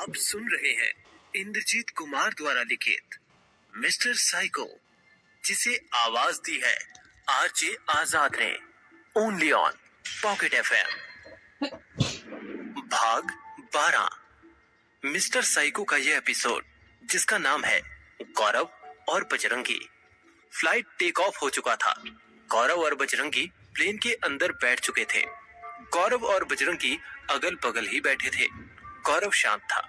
आप सुन रहे हैं इंद्रजीत कुमार द्वारा लिखित मिस्टर साइको, जिसे आवाज दी है आरजे आजाद ने, ओनली ऑन पॉकेट एफएम। भाग 12। मिस्टर साइको का यह एपिसोड, जिसका नाम है गौरव और बजरंगी। फ्लाइट टेक ऑफ हो चुका था। गौरव और बजरंगी प्लेन के अंदर बैठ चुके थे। गौरव और बजरंगी अगल बगल ही बैठे थे। गौरव शांत था,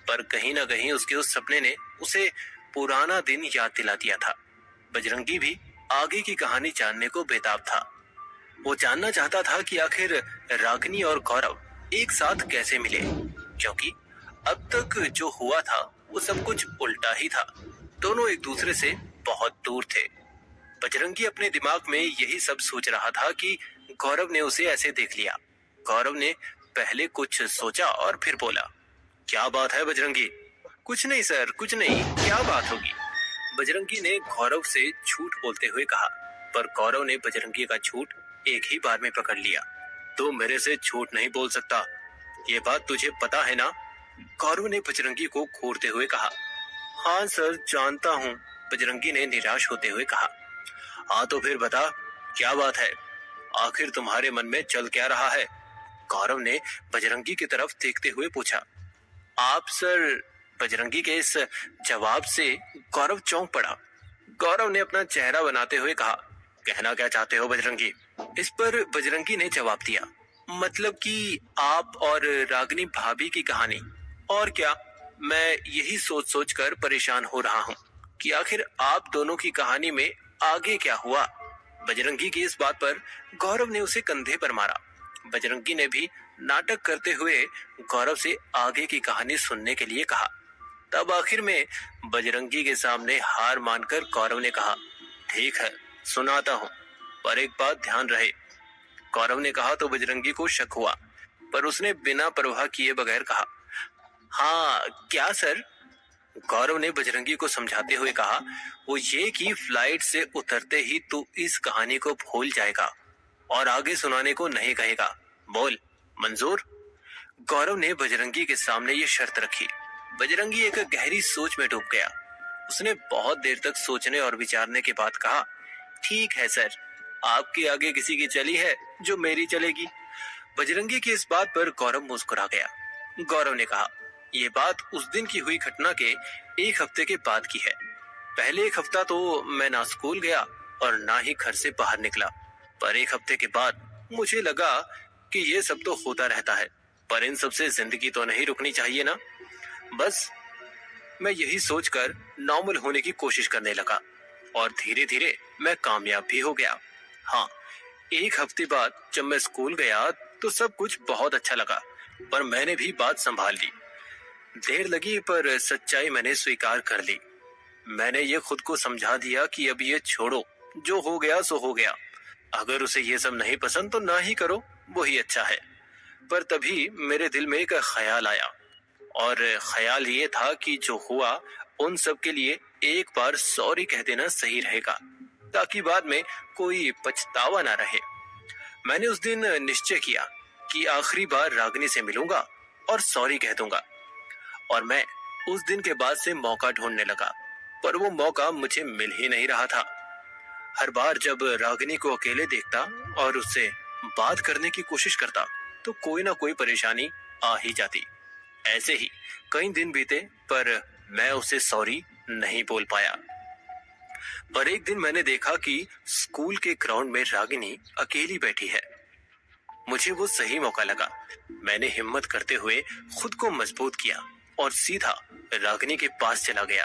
पर कहीं न कहीं उसके उस सपने ने उसे पुराना दिन याद दिला दिया था। बजरंगी भी आगे की कहानी जानने को बेताब था। वो जानना चाहता था कि आखिर रागिनी और गौरव एक साथ कैसे मिले, क्योंकि अब तक जो हुआ था वो सब कुछ उल्टा ही था। दोनों एक दूसरे से बहुत दूर थे। बजरंगी अपने दिमाग में यही सब सोच रहा था कि गौरव ने उसे ऐसे देख लिया। गौरव ने पहले कुछ सोचा और फिर बोला, क्या बात है बजरंगी? कुछ नहीं सर, कुछ नहीं, क्या बात होगी? बजरंगी ने गौरव से झूठ बोलते हुए कहा, पर गौरव ने बजरंगी का झूठ एक ही बार में पकड़ लिया। तू मेरे से झूठ नहीं बोल सकता, ये बात तुझे पता है ना? गौरव ने बजरंगी को घूरते हुए कहा। हाँ सर, जानता हूँ, बजरंगी ने निराश होते हुए कहा। हाँ तो फिर बता, क्या बात है? आखिर तुम्हारे मन में चल क्या रहा है? गौरव ने बजरंगी की तरफ देखते हुए पूछा। आप सर? बजरंगी के इस जवाब से गौरव चौंक पड़ा। गौरव ने अपना चेहरा बनाते हुए कहा, कहना क्या चाहते हो बजरंगी? इस पर बजरंगी ने जवाब दिया, मतलब कि आप और रागिनी भाभी की कहानी। और क्या, मैं यही सोच सोच कर परेशान हो रहा हूँ कि आखिर आप दोनों की कहानी में आगे क्या हुआ। बजरंगी की इस बात पर गौरव ने उसे कंधे पर मारा। बजरंगी ने भी नाटक करते हुए गौरव से आगे की कहानी सुनने के लिए कहा। तब आखिर में बजरंगी के सामने हार मानकर गौरव ने कहा, ठीक है, सुनाता हूँ, पर एक बात ध्यान रहे। गौरव ने कहा तो बजरंगी को शक हुआ, पर उसने बिना परवाह किए बगैर कहा, हाँ क्या सर? गौरव ने बजरंगी को समझाते हुए कहा, वो ये कि फ्लाइट से उतरते ही तू इस कहानी को भूल जाएगा और आगे सुनाने को नहीं कहेगा। बोल, मंजूर? गौरव ने बजरंगी के सामने ये शर्त रखी। बजरंगी एक गहरी सोच में डूब गया। उसने बहुत देर तक सोचने और विचारने के बाद कहा, ठीक है सर, आपके आगे किसी की चली है जो मेरी चलेगी। बजरंगी की इस बात पर गौरव मुस्कुरा गया। गौरव ने कहा, ये बात उस दिन की हुई घटना के एक हफ्ते के बाद की है। पहले एक हफ्ता तो मैं ना स्कूल गया और ना ही घर से बाहर निकला, पर एक हफ्ते के बाद मुझे लगा कि ये सब तो होता रहता है, पर इन सब से जिंदगी तो नहीं रुकनी चाहिए ना। बस मैं यही सोचकर नॉर्मल होने की कोशिश करने लगा और धीरे धीरे मैं कामयाब भी हो गया। हाँ, एक हफ्ते बाद जब मैं स्कूल गया तो सब कुछ बहुत अच्छा लगा, पर मैंने भी बात संभाल ली। देर लगी पर सच्चाई मैंने स्वीकार कर ली। मैंने ये खुद को समझा दिया कि अब ये छोड़ो, जो हो गया सो हो गया। अगर उसे ये सब नहीं पसंद तो ना ही करो, वही अच्छा है। पर तभी मेरे दिल में एक ख्याल आया, और ख्याल ये था कि जो हुआ उन सब के लिए एक बार सॉरी कह देना सही रहेगा, ताकि बाद में कोई पछतावा ना रहे। मैंने उस दिन निश्चय किया कि आखिरी बार रागिनी से मिलूंगा और सॉरी कह दूंगा, और मैं उस दिन के बाद से मौका ढूंढने लगा, पर वो मौका मुझे मिल ही नहीं रहा था। हर बार जब रागिनी को अकेले देखता और उससे बात करने की कोशिश करता तो कोई ना कोई परेशानी आ ही जाती। ऐसे ही कई दिन बीते, पर मैं उसे सॉरी नहीं बोल पाया। पर एक दिन मैंने देखा कि स्कूल के ग्राउंड में रागिनी अकेली बैठी है। मुझे वो सही मौका लगा। मैंने हिम्मत करते हुए खुद को मजबूत किया और सीधा रागिनी के पास चला गया।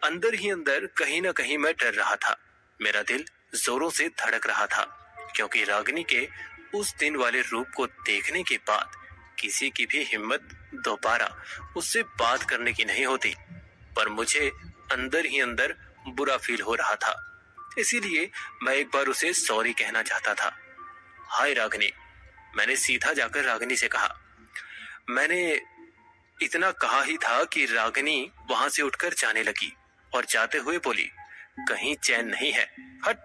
अंदर ही अंदर कहीं ना कहीं मैं डर रहा था। मेरा दिल जोरों से धड़क रहा था, क्योंकि रागिनी के उस दिन वाले रूप को देखने के बाद किसी की भी हिम्मत दोबारा उससे बात करने की नहीं होती। पर मुझे अंदर ही अंदर बुरा फील हो रहा था, इसीलिए मैं एक बार उसे सॉरी कहना चाहता था। हाय रागिनी, मैंने सीधा जाकर रागिनी से कहा। मैंने इतना कहा ही था कि रागिनी वहां से उठकर जाने लगी और जाते हुए बोली, कहीं चैन नहीं है, हट।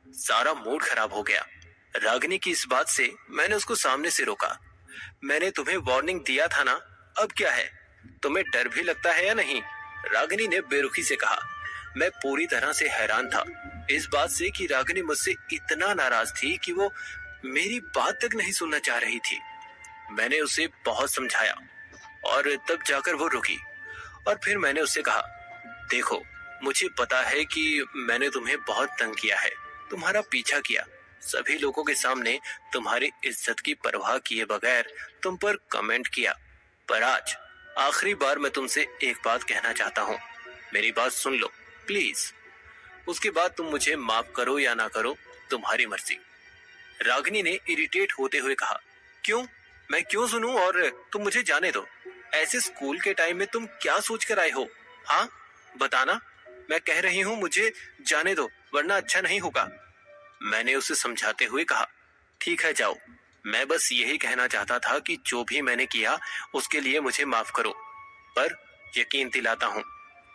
सारा मूड खराब हो गया। रागिनी की इस बात से मैंने उसको सामने से रोका। मैंने तुम्हें वार्निंग दिया था ना, अब क्या है? तुम्हें डर भी लगता है या नहीं? रागिनी ने बेरुखी से कहा। मैं पूरी तरह से हैरान था इस बात से कि रागिनी मुझसे इतना नाराज थी कि वो मेरी बात तक नहीं सुनना चाह रही थी। मैंने उसे बहुत समझाया और तब जाकर वो रुकी। और फिर मैंने उससे कहा, देखो, मुझे पता है कि मैंने तुम्हें बहुत तंग किया है, तुम्हारा पीछा किया, सभी लोगों के सामने तुम्हारी इज्जत की परवाह किए बगैर तुम पर कमेंट किया, पर आज आखिरी बार मैं तुमसे एक बात कहना चाहता हूँ। मेरी बात सुन लो प्लीज। उसके बाद तुम मुझे माफ करो या ना करो, तुम्हारी मर्जी। रागिनी ने इरिटेट होते हुए कहा, क्यों? मैं क्यों सुनूं? और तुम मुझे जाने दो। ऐसे स्कूल के टाइम में तुम क्या सोच कर आए हो? हाँ बताना। मैं कह रही हूँ मुझे जाने दो वरना अच्छा नहीं होगा। मैंने उसे समझाते हुए कहा, ठीक है जाओ, मैं बस यही कहना चाहता था कि जो भी मैंने किया उसके लिए मुझे माफ करो, पर यकीन दिलाता हूँ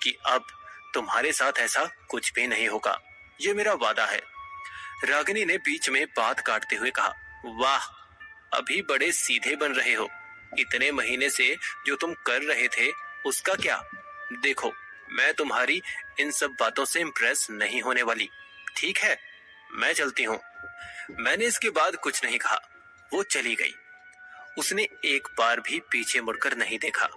कि अब तुम्हारे साथ ऐसा कुछ भी नहीं होगा, ये मेरा वादा है। रागिनी ने बीच में बात काटते हुए कहा, वाह, अभी बड़े सीधे बन रहे हो। इतने महीने से जो तुम कर रहे थे उसका क्या? देखो, मैं तुम्हारी इन सब बातों से इम्प्रेस नहीं होने वाली, ठीक है? मैं चलती हूँ। मैंने इसके बाद कुछ नहीं कहा। वो चली गई। उसने एक बार भी पीछे मुड़कर नहीं देखा।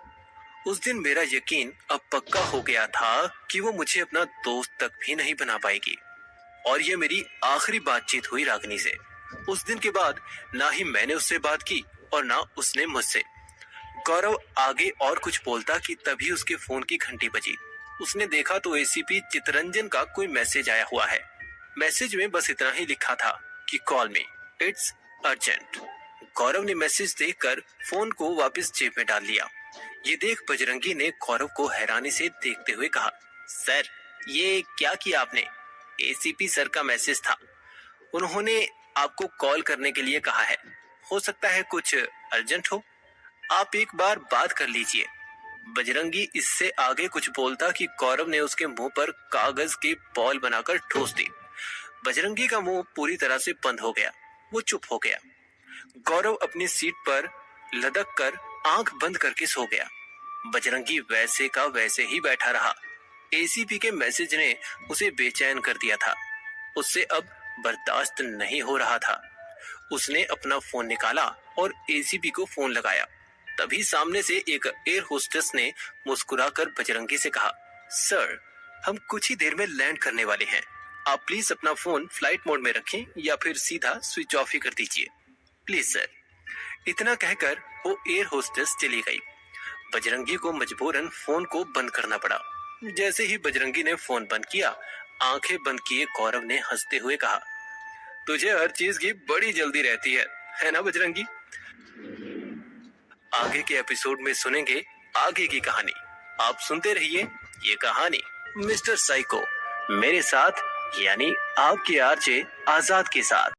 उस दिन मेरा यकीन अब पक्का हो गया था कि वो मुझे अपना दोस्त तक भी नहीं बना पाएगी। और ये मेरी आखिरी बातचीत हुई रागिनी से। उस दिन के बाद ना ही मैंने उससे बात की और ना उसने मुझसे। गौरव आगे और कुछ बोलता कि तभी उसके फोन की घंटी बजी। उसने देखा तो एसीपी चितरंजन का कोई मैसेज आया हुआ है। मैसेज में बस इतना ही लिखा था कि कॉल मी, इट्स अर्जेंट। गौरव ने मैसेज देखकर फोन को वापस जेब में डाल लिया। ये देख बजरंगी ने गौरव को हैरानी से देखते हुए कहा, सर, ये क्या किया आपने? एसीपी सर का मैसेज था, उन्होंने आपको कॉल करने के लिए कहा है। हो सकता है कुछ अर्जेंट हो, आप एक बार बात कर लीजिए। बजरंगी इससे आगे कुछ बोलता कि गौरव ने उसके मुंह पर कागज के बॉल बनाकर ठोस दी। बजरंगी का मुंह पूरी तरह से बंद हो गया। वो चुप हो गया। गौरव अपनी सीट पर लदक कर आंख बंद करके सो गया। बजरंगी वैसे का वैसे ही बैठा रहा। एसीपी के मैसेज ने उसे बेचैन कर दिया था। उससे अब बर्दाश्त नहीं हो रहा था। उसने अपना फोन निकाला और एसीपी को फोन लगाया। तभी सामने से एक एयर होस्टेस ने मुस्कुराकर बजरंगी से कहा, सर, हम कुछ ही देर में लैंड करने वाले हैं, आप प्लीज अपना फोन फ्लाइट मोड में रखें या फिर सीधा स्विच ऑफ ही कर दीजिए, प्लीज सर। इतना कहकर वो एयर होस्टेस चली गई। बजरंगी को मजबूरन फोन को बंद करना पड़ा। जैसे ही बजरंगी ने फोन बंद किया, आंखें बंद किए गौरव ने हंसते हुए कहा, तुझे हर चीज की बड़ी जल्दी रहती है ना बजरंगी? आगे के एपिसोड में सुनेंगे आगे की कहानी। आप सुनते रहिए ये कहानी मिस्टर साइको मेरे साथ, यानी आपके आरजे आजाद के साथ।